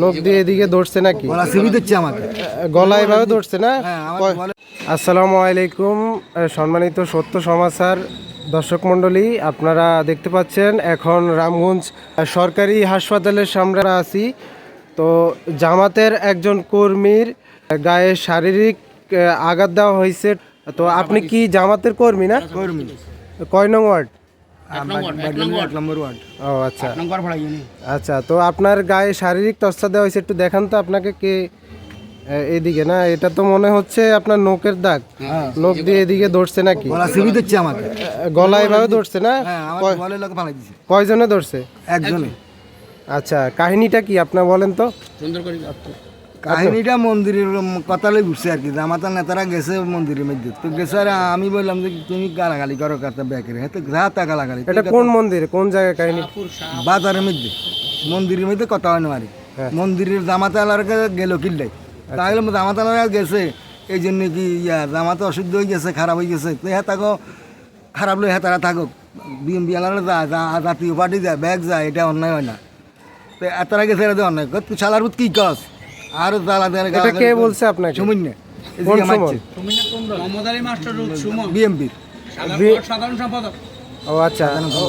নখ দিয়ে এদিকে ধরছে নাকি? গলা চিবি দিচ্ছে আমাকে, গলায় এভাবে ধরছে না? আমাকে বলে। আসসালামু আলাইকুম, সম্মানিত সত্য সমাচার দর্শক মণ্ডলী, আপনারা দেখতে পাচ্ছেন এখন রামগঞ্জ সরকারি হাসপাতালের সামনে আছি। তো জামাতের একজন কর্মীর গায়ে শারীরিক আঘাত দেওয়া হয়েছে। তো আপনি কি জামাতের কর্মী না? কর্মী। কয় নং ওয়ার্ড? এক নম্বর ওয়ার্ড। ও আচ্ছা আচ্ছা, তো আপনার গায়ে শারীরিক টর্চার দেওয়া হয়েছে, একটু দেখান তো আপনাকে কে। এদিকে না, এটা তো মনে হচ্ছে আপনার নখের দাগ। নখ দিয়ে এদিকে ধরছে নাকি? গলা চিবি দিচ্ছে আমাকে, গলায় এভাবে ধরছে না? আমাকে বলে লোক ফালাই দিছে। কয়জনে ধরছে? একজনে। আচ্ছা, কাহিনীটা কি আপনার বলেন তো। কাহিনীটা মন্দিরের কথালে ঘুরছে আর কি, জামাতার নেতারা গেছে মন্দিরের মধ্যে, তো গেছে আর আমি বললাম যে তুমি গালাগালি করো কাতা ব্যাকের হাতে রাতা গালাগালি। এটা কোন মন্দিরে, কোন জায়গায় কাহিনী? বাজারের মধ্যে, মন্দিরের মধ্যে কথা হয় না আর মন্দিরের জামাতালার গেল কিল্লাই, তাহলে জামাতালারা গেছে এই জন্য কি জামাতা অশুদ্ধ হয়ে গেছে, খারাপ হয়ে গেছে, তো হ্যাঁ থাকো খারাপ লোক হ্যাঁ তারা থাকুক, বিএমপি আলারা জাতীয় পার্টি যায় ব্যাগ যায়, এটা অন্যায় হয় না। তো তারা গেছে এটা অন্যায়, তুই শালার কি কাজ আর এটা কে বলছে আপনাকে? সুমন না, কোন সুমন? বিএমপির সাধারণ সম্পাদক। ও আচ্ছা,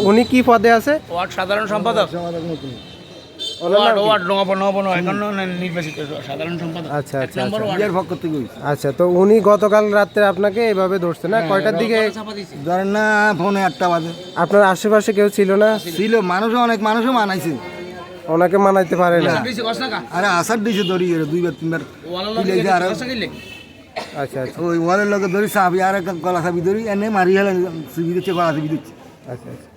উনি কি পদে আছে? ওয়ার্ড সাধারণ সম্পাদক, নির্বাচিত সাধারণ সম্পাদক। আচ্ছা আচ্ছা বিয়ার পক্ষ থেকে হয়েছে। আচ্ছা, তো উনি গতকাল রাত্রে আপনাকে এভাবে ধরছে না? কয়টার দিকে? ধরেন না ফোনে 8টা বাজে। আপনার আশেপাশে কেউ ছিল না? ছিল, মানুষও অনেক মানুষও মানাইছে, ওনাকে মানাইতে পারে না। আরে আসার দিয়েছে ধরি দুইবার তিনবার আচ্ছা আচ্ছা ওই ওয়ালের লোকে ধরি চাবি আর একটা গলা চাবি ধরি এনে মারি হেলে চিবি দিচ্ছে, গলা চিবি দিচ্ছে। আচ্ছা আচ্ছা।